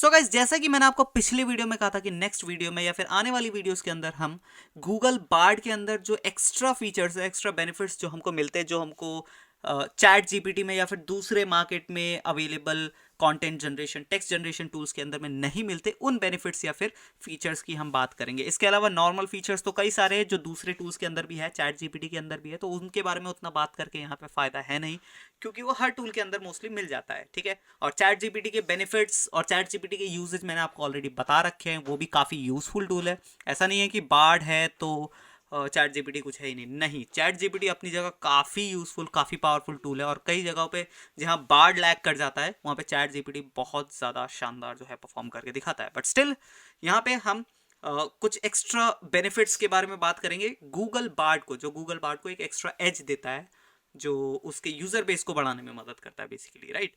So guys, जैसा कि मैंने आपको पिछली वीडियो में कहा था कि नेक्स्ट वीडियो में या फिर आने वाली वीडियोस के अंदर हम गूगल बार्ड के अंदर जो एक्स्ट्रा फीचर्स है, एक्स्ट्रा बेनिफिट्स जो हमको मिलते हैं, जो हमको चैट जीपीटी में या फिर दूसरे मार्केट में available content generation, text generation tools के अंदर में नहीं मिलते, उन बेनिफिट्स या फिर फीचर्स की हम बात करेंगे। इसके अलावा नॉर्मल फीचर्स तो कई सारे हैं जो दूसरे टूल्स के अंदर भी है, चैट जीपीटी के अंदर भी है, तो उनके बारे में उतना बात करके यहाँ पे फायदा है नहीं, क्योंकि वो हर टूल के अंदर मोस्टली मिल जाता है। ठीक है, और चैट जीपीटी के बेनिफिट्स और चैट जीपीटी के यूजेज मैंने आपको ऑलरेडी बता रखे हैं, वो भी काफ़ी यूजफुल टूल है। ऐसा नहीं है कि बार्ड है तो चैट जीपीटी कुछ है ही नहीं। नहीं, चैट जीपीटी अपनी जगह काफ़ी यूजफुल, काफ़ी पावरफुल टूल है, और कई जगहों पे जहाँ बार्ड लैग कर जाता है वहाँ पे चैट जीपीटी बहुत ज़्यादा शानदार जो है परफॉर्म करके दिखाता है। बट स्टिल यहाँ पे हम कुछ एक्स्ट्रा बेनिफिट्स के बारे में बात करेंगे गूगल बार्ड को, जो गूगल बार्ड को एक एक्स्ट्रा एज देता है, जो उसके यूजर बेस को बढ़ाने में मदद करता है बेसिकली, राइट।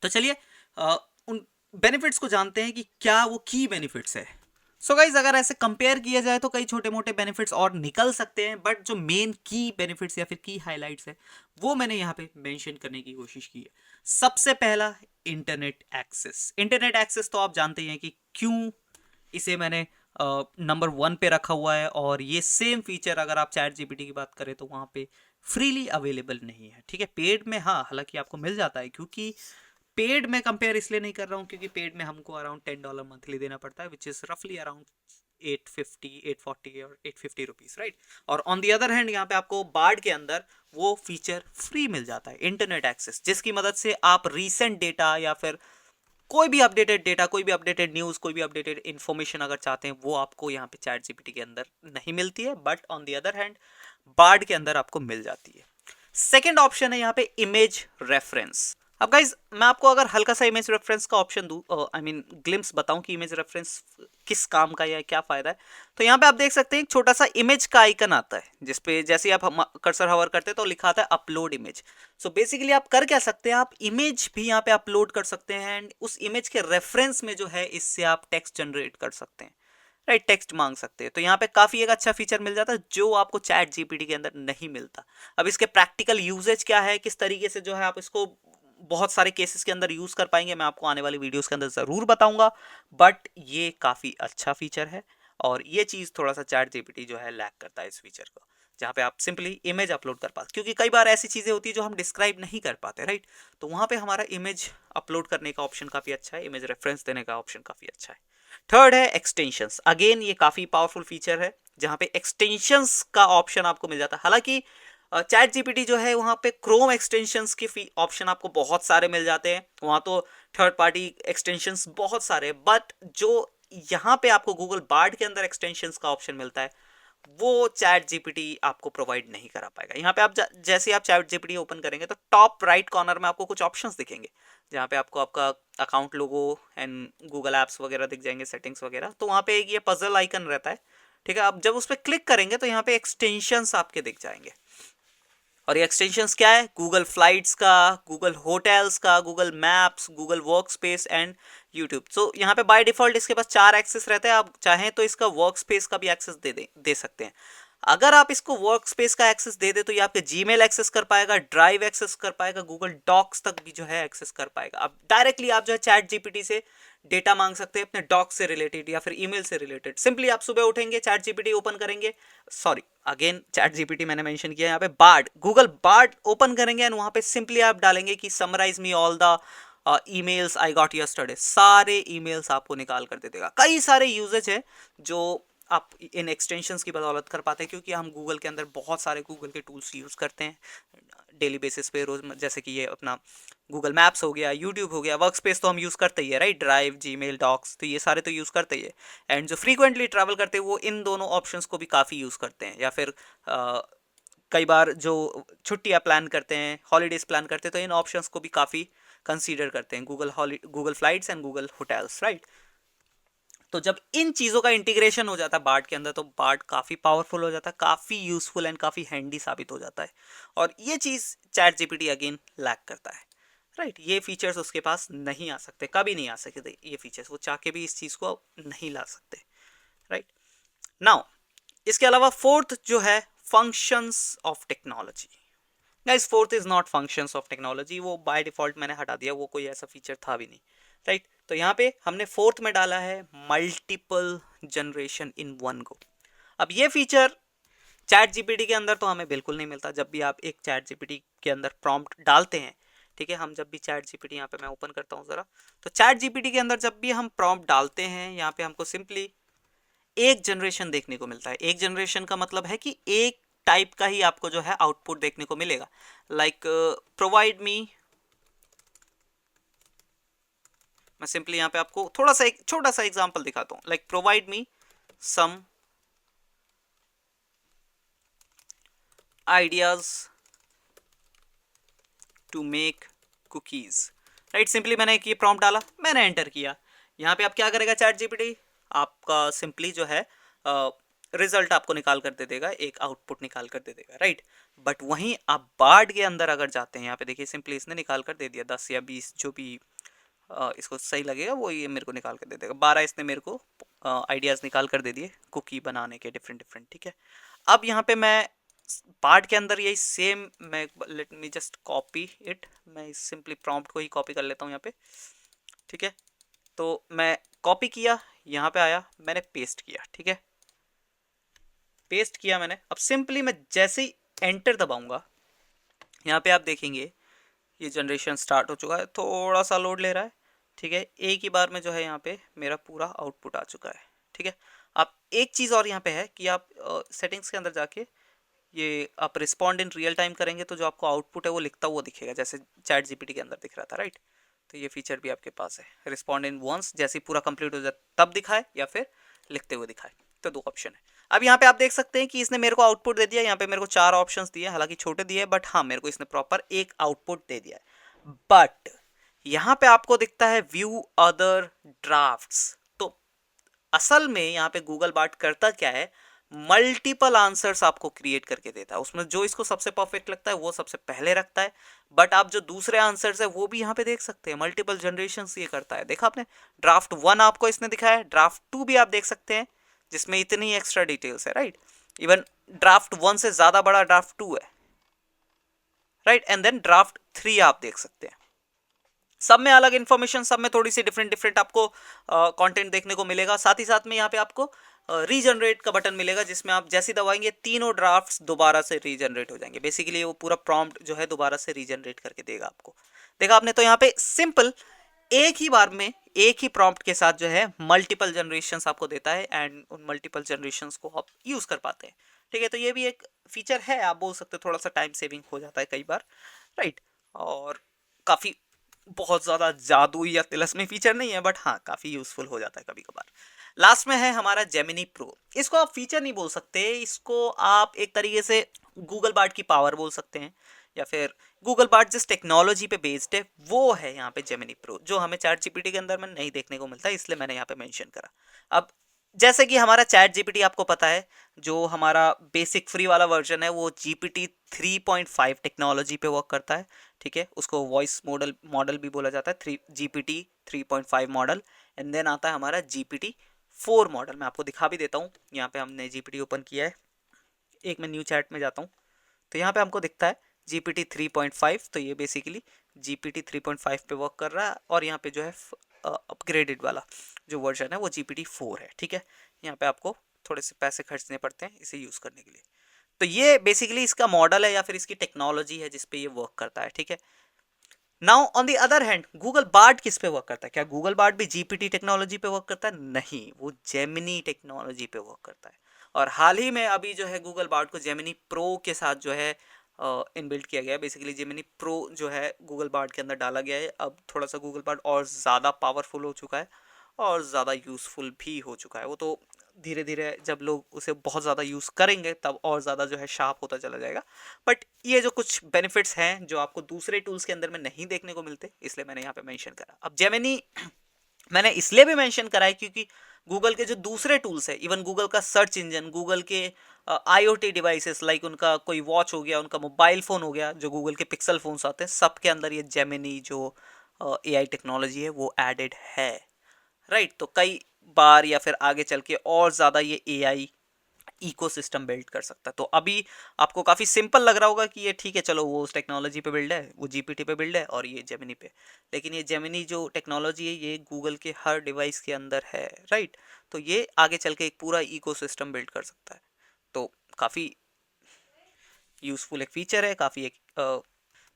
तो चलिए उन बेनिफिट्स को जानते हैं कि क्या वो की बेनिफिट्स है। सो गाइज, अगर ऐसे कंपेयर किया जाए तो कई छोटे मोटे बेनिफिट्स और निकल सकते हैं, बट जो मेन की बेनिफिट्स या फिर की हाइलाइट्स है वो मैंने यहाँ पे मेंशन करने की कोशिश की है। सबसे पहला, इंटरनेट एक्सेस। इंटरनेट एक्सेस तो आप जानते हैं कि क्यों इसे मैंने नंबर 1 पे रखा हुआ है, और ये सेम फीचर अगर आप चैट जीपीटी की बात करें तो वहाँ पे फ्रीली अवेलेबल नहीं है। ठीक है, पेड में हाँ हालांकि आपको मिल जाता है, क्योंकि पेड में कंपेयर इसलिए नहीं कर रहा हूँ क्योंकि पेड में हमको अराउंड $10 मंथली देना पड़ता है, विच इज रफली अराउंड 840 और 850 रुपीज, राइट। और ऑन दी अदर हैंड यहाँ पे आपको बार्ड के अंदर वो फीचर फ्री मिल जाता है, इंटरनेट एक्सेस, जिसकी मदद से आप रीसेंट डेटा या फिर कोई भी अपडेटेड डेटा, कोई भी अपडेटेड न्यूज़, कोई भी अपडेटेड इन्फॉर्मेशन अगर चाहते हैं वो आपको यहाँ पे चैट जीपीटी के अंदर नहीं मिलती है, but on the other hand Bard के अंदर आपको मिल जाती है। सेकेंड ऑप्शन है यहाँ पे इमेज रेफरेंस। अब गाइज, मैं आपको अगर हल्का सा इमेज रेफरेंस का ऑप्शन दूं, आई मीन ग्लिम्स बताऊं कि इमेज रेफरेंस किस काम का या क्या फायदा है, तो यहाँ पे आप देख सकते हैं एक छोटा सा इमेज का आइकन आता है, जिसपे जैसे आप कर्सर हवर करते हैं तो लिखा आता है अपलोड इमेज। सो बेसिकली आप कर क्या सकते हैं, आप इमेज भी यहाँ पे अपलोड कर सकते हैं, एंड उस इमेज के रेफरेंस में जो है इससे आप टेक्स्ट जनरेट कर सकते हैं, राइट, टेक्स्ट मांग सकते हैं। तो यहाँ पे काफी एक अच्छा फीचर मिल जाता है जो आपको चैट जीपीटी के अंदर नहीं मिलता। अब इसके प्रैक्टिकल यूजेज क्या है, किस तरीके से जो है आप इसको बहुत सारे केसेस के अंदर यूज कर पाएंगे, मैं आपको आने वाली वीडियोस के अंदर जरूर बताऊंगा, बट ये काफी अच्छा फीचर है, और ये चीज थोड़ा सा चैट जीपीटी जो है लैक करता है इस फीचर को, जहाँ पे आप सिंपली इमेज अपलोड कर पाते, क्योंकि कई बार ऐसी चीजें होती है जो हम डिस्क्राइब नहीं कर पाते, राइट। तो वहां पे हमारा इमेज अपलोड करने का ऑप्शन काफी अच्छा है, इमेज रेफरेंस देने का ऑप्शन काफी अच्छा है। थर्ड है एक्सटेंशंस। अगेन ये काफी पावरफुल फीचर है, जहां पे एक्सटेंशंस का ऑप्शन आपको मिल जाता है। हालांकि चैट जीपीटी जो है वहां पे क्रोम एक्सटेंशंस के ऑप्शन आपको बहुत सारे मिल जाते हैं, वहां तो थर्ड पार्टी एक्सटेंशंस बहुत सारे, बट जो यहाँ पे आपको गूगल बार्ड के अंदर एक्सटेंशंस का ऑप्शन मिलता है वो चैट जीपीटी आपको प्रोवाइड नहीं करा पाएगा। यहाँ पे आप जैसे आप चैट जीपीटी ओपन करेंगे तो टॉप राइट कॉर्नर में आपको कुछ ऑप्शंस दिखेंगे, जहाँ पे आपको आपका account logo and Google apps वगैरह दिख जाएंगे, सेटिंग्स वगैरह। तो वहाँ पे एक ये पजल आइकन रहता है, ठीक है। आप जब उस पर क्लिक करेंगे तो यहाँ पे एक्सटेंशंस आपके दिख जाएंगे, और ये एक्सटेंशंस क्या है, गूगल फ्लाइट्स का, गूगल होटल्स का, Google Maps, Google Workspace and YouTube. So यहाँ पे बाय डिफॉल्ट इसके पास 4 एक्सेस रहते हैं, आप चाहें तो इसका वर्क स्पेस का भी एक्सेस दे सकते हैं। अगर आप इसको वर्क स्पेस का एक्सेस दे दे तो ये आपके जीमेल एक्सेस कर पाएगा, ड्राइव एक्सेस कर पाएगा, गूगल डॉक्स तक भी जो है एक्सेस कर पाएगा। अब डायरेक्टली आप जो है चैट जीपीटी से डेटा मांग सकते हैं अपने डॉक्स से रिलेटेड या फिर ईमेल से रिलेटेड। सिंपली आप सुबह उठेंगे, चैट जीपीटी ओपन करेंगे, सॉरी अगेन चैट जीपीटी मैंने मेंशन किया यहाँ पे, बार्ड, गूगल बार्ड ओपन करेंगे एंड वहां पे सिंपली आप डालेंगे कि summarise me all the emails I got yesterday, सारे ईमेल्स आपको निकाल कर दे देगा। कई सारे यूजेज है जो आप इन एक्सटेंशंस की बदौलत कर पाते हैं, क्योंकि हम गूगल के अंदर बहुत सारे गूगल के टूल्स यूज़ करते हैं डेली बेसिस पे, रोज, जैसे कि ये अपना गूगल मैप्स हो गया, यूट्यूब हो गया, वर्क स्पेस तो हम यूज़ करते ही है, राइट, ड्राइव, जीमेल, डॉक्स, तो ये सारे तो यूज़ करते ही है। एंड जो फ्रीक्वेंटली ट्रैवल करते हैं वो इन दोनों ऑप्शंस को भी काफ़ी यूज़ करते हैं, या फिर कई बार जो छुट्टियाँ प्लान करते हैं, हॉलीडेज प्लान करते हैं, तो इन ऑप्शंस को भी काफ़ी कंसीडर करते हैं, Google flights and Google hotels, right. तो जब इन चीज़ों का इंटीग्रेशन हो जाता है बार्ड के अंदर तो बार्ड काफ़ी पावरफुल हो जाता है, काफ़ी यूजफुल एंड काफ़ी हैंडी साबित हो जाता है, और ये चीज़ चैट जीपीटी अगेन लैक करता है, राइट। ये फीचर्स उसके पास नहीं आ सकते, कभी नहीं आ सकते ये फीचर्स, वो चाह के भी इस चीज़ को नहीं ला सकते, राइट। नाउ इसके अलावा फोर्थ जो है functions of technology. Guys, fourth is not functions of technology, वो बाय डिफॉल्ट मैंने हटा दिया, वो कोई ऐसा फीचर था भी नहीं, राइट। तो यहाँ पे हमने फोर्थ में डाला है multiple generation in one go. अब ये फीचर चैट जीपीटी के अंदर तो हमें बिल्कुल नहीं मिलता। जब भी आप एक चैट जीपीटी के अंदर प्रॉम्प्ट डालते हैं, ठीक है, हम जब भी चैट जीपीटी, यहाँ पे मैं ओपन करता हूँ ज़रा, तो चैट जीपीटी के अंदर जब भी हम प्रॉम्प्ट डालते हैं, यहाँ पे हमको सिंपली एक जनरेशन देखने को मिलता है। एक जनरेशन का मतलब है कि एक टाइप का ही आपको जो है आउटपुट देखने को मिलेगा। लाइक प्रोवाइड मी, मैं सिंपली यहाँ पे आपको थोड़ा सा एक छोटा सा एग्जांपल दिखाता हूँ। Like provide me some ideas to make cookies, right. Simply मैंने एक ये प्रॉम्प्ट डाला, मैंने एंटर किया। यहाँ पे आप क्या करेगा चैट जीपीटी, आपका सिंपली जो है रिजल्ट आपको निकाल कर दे देगा, एक आउटपुट निकाल कर दे देगा, राइट। बट वहीं आप बार्ड के अंदर अगर जाते हैं, यहाँ पे देखिए सिंपली इसने निकाल कर दे दिया 10 या 20 जो भी इसको सही लगेगा वो ये मेरे को निकाल कर दे देगा। 12 इसने मेरे को आइडियाज़ निकाल कर दे दिए कुकी बनाने के, डिफरेंट डिफरेंट, ठीक है। अब यहाँ पे मैं पार्ट के अंदर यही सेम, मैं let me just copy it, मैं सिंपली प्रॉम्प्ट को ही कॉपी कर लेता हूँ यहाँ पे, ठीक है। तो मैं कॉपी किया, यहाँ पे आया, मैंने पेस्ट किया, ठीक है, पेस्ट किया मैंने। अब सिंपली मैं जैसे ही एंटर दबाऊंगा, यहाँ पे आप देखेंगे ये जनरेशन स्टार्ट हो चुका है, थोड़ा सा लोड ले रहा है, ठीक है। एक ही बार में जो है यहाँ पे मेरा पूरा आउटपुट आ चुका है, ठीक है। आप एक चीज़ और यहाँ पे है कि आप सेटिंग्स के अंदर जाके ये आप रिस्पॉन्ड इन रियल टाइम करेंगे तो जो आपको आउटपुट है वो लिखता हुआ दिखेगा, जैसे चैट जीपीटी के अंदर दिख रहा था, राइट। तो ये फीचर भी आपके पास है, रिस्पॉन्ड इन वंस, जैसे पूरा कंप्लीट हो जाए तब दिखाए या फिर लिखते हुए दिखाए, तो दो ऑप्शन है। अब यहाँ पे आप देख सकते हैं कि इसने मेरे को आउटपुट दे दिया, यहाँ पे मेरे को 4 ऑप्शंस दिए, हालांकि छोटे दिए, बट हाँ मेरे को इसने प्रॉपर एक आउटपुट दे दिया है। बट यहाँ पे आपको दिखता है व्यू अदर ड्राफ्ट्स। तो असल में यहाँ पे गूगल बार्ड करता क्या है, मल्टीपल आंसर्स आपको क्रिएट करके देता है, उसमें जो इसको सबसे परफेक्ट लगता है वो सबसे पहले रखता है। बट आप जो दूसरे आंसर्स है वो भी यहाँ पे देख सकते हैं, मल्टीपल जनरेशंस ये करता है। देखा आपने, ड्राफ्ट 1 आपको इसने दिखाया है, ड्राफ्ट 2 भी आप देख सकते हैं जिसमें इतनी एक्स्ट्रा डिटेल्स है, राइट। इवन ड्राफ्ट 1 से ज्यादा बड़ा ड्राफ्ट 2 है, राइट। एंड देन ड्राफ्ट 3 आप देख सकते हैं, सब में अलग इन्फॉर्मेशन, सब में थोड़ी सी डिफरेंट डिफरेंट आपको कंटेंट देखने को मिलेगा। साथ ही साथ में यहाँ पे आपको रीजनरेट का बटन मिलेगा, जिसमें आप जैसे दबाएंगे तीनों ड्राफ्ट्स दोबारा से रीजनरेट हो जाएंगे। बेसिकली वो पूरा प्रॉम्प्ट जो है दोबारा से रीजनरेट करके देगा आपको। देखा आपने, तो यहाँ पे सिंपल एक ही बार में एक ही प्रॉम्प्ट के साथ जो है मल्टीपल जनरेशंस आपको देता है, एंड उन मल्टीपल जनरेशंस को आप यूज़ कर पाते हैं, ठीक है। तो ये भी एक फीचर है, आप बोल सकते हो थोड़ा सा टाइम सेविंग हो जाता है कई बार, राइट। और काफ़ी बहुत ज़्यादा जादू या तिलस्मी फीचर नहीं है, बट हाँ काफ़ी यूज़फुल हो जाता है कभी कभार। लास्ट में है हमारा जेमिनी प्रो। इसको आप फीचर नहीं बोल सकते, इसको आप एक तरीके से गूगल बार्ड की पावर बोल सकते हैं, या फिर गूगल बार्ड जिस टेक्नोलॉजी पे बेस्ड है वो है यहाँ पे जेमिनी प्रो, जो हमें चैट जीपीटी के अंदर में नहीं देखने को मिलता, इसलिए मैंने यहाँ पे मेंशन करा। अब जैसे कि हमारा चैट जीपीटी आपको पता है, जो हमारा बेसिक फ्री वाला वर्जन है वो जीपीटी 3.5 टेक्नोलॉजी पे वर्क करता है, ठीक है। उसको वॉइस मॉडल भी बोला जाता है, जीपीटी 3.5 मॉडल। एंड देन आता है हमारा जीपीटी 4 मॉडल। मैं आपको दिखा भी देता हूँ, यहाँ पे हमने जीपीटी ओपन किया है, एक मैं न्यू चैट में जाता हूँ, तो यहाँ पे हमको दिखता है जीपीटी 3.5। तो ये बेसिकली जीपीटी 3.5 पे वर्क कर रहा है, और यहाँ पे जो है अपग्रेडेड वाला जो वर्जन है वो जीपीटी 4 है, ठीक है। यहाँ पे आपको थोड़े से पैसे खर्चने पड़ते हैं इसे यूज़ करने के लिए। तो ये बेसिकली इसका मॉडल है या फिर इसकी टेक्नोलॉजी है जिसपे ये वर्क करता है, ठीक है। Now on the other hand Google Bard किस पे वर्क करता है? क्या गूगल बार्ड भी जीपीटी टेक्नोलॉजी पे वर्क करता है? नहीं, वो जेमिनी टेक्नोलॉजी पे वर्क करता है। और हाल ही में अभी जो है गूगल बार्ड को जेमिनी प्रो के साथ जो है इनबिल्ट किया गया है। बेसिकली जेमिनी प्रो जो है गूगल बार्ड के अंदर डाला गया है। अब थोड़ा सा गूगल बार्ड और ज़्यादा पावरफुल हो चुका है और ज़्यादा यूज़फुल भी हो चुका है। वो तो धीरे धीरे जब लोग उसे बहुत ज़्यादा यूज़ करेंगे तब और ज़्यादा जो है शार्प होता चला जाएगा। बट ये जो कुछ बेनिफिट्स हैं जो आपको दूसरे टूल्स के अंदर में नहीं देखने को मिलते, इसलिए मैंने यहाँ पे मेंशन करा। अब जेमिनी मैंने इसलिए भी मेंशन करा है क्योंकि गूगल के जो दूसरे टूल्स है, इवन गूगल का सर्च इंजन, गूगल के आईओटी डिवाइसेस लाइक उनका कोई वॉच हो गया, उनका मोबाइल फ़ोन हो गया, जो गूगल के पिक्सल फ़ोन्स आते हैं, सब के अंदर ये जेमिनी जो एआई टेक्नोलॉजी है वो एडेड है, राइट। तो कई बार या फिर आगे चल के और ज़्यादा ये एआई इकोसिस्टम बिल्ड कर सकता है। तो अभी आपको काफ़ी सिंपल लग रहा होगा कि ये ठीक है, चलो वो उस टेक्नोलॉजी पे बिल्ड है, वो जीपीटी पे बिल्ड है और ये जेमिनी पे। लेकिन ये जेमिनी जो टेक्नोलॉजी है ये गूगल के हर डिवाइस के अंदर है, राइट। तो ये आगे चल के एक पूरा इकोसिस्टम बिल्ड कर सकता है। तो काफ़ी यूज़फुल एक फीचर है, काफ़ी एक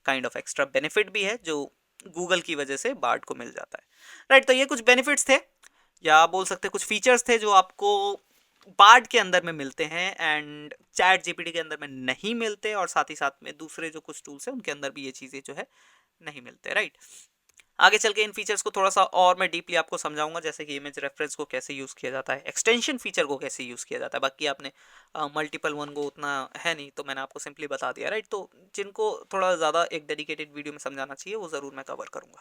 काइंड ऑफ एक्स्ट्रा बेनिफिट भी है जो गूगल की वजह से बार्ड को मिल जाता है, राइट। तो ये कुछ बेनिफिट्स थे, या बोल सकते हैं कुछ फीचर्स थे जो आपको बार्ड के अंदर में मिलते हैं एंड चैट जीपीटी के अंदर में नहीं मिलते, और साथ ही साथ में दूसरे जो कुछ टूल्स हैं उनके अंदर भी ये चीज़ें जो है नहीं मिलते, राइट। आगे चल के इन फीचर्स को थोड़ा सा और मैं डीपली आपको समझाऊंगा, जैसे कि इमेज रेफरेंस को कैसे यूज़ किया जाता है, एक्सटेंशन फीचर को कैसे यूज़ किया जाता है। बाकी आपने मल्टीपल वन को उतना है नहीं, तो मैंने आपको सिंपली बता दिया, राइट। तो जिनको थोड़ा ज़्यादा एक डेडिकेटेड वीडियो में समझाना चाहिए वो ज़रूर मैं कवर करूँगा।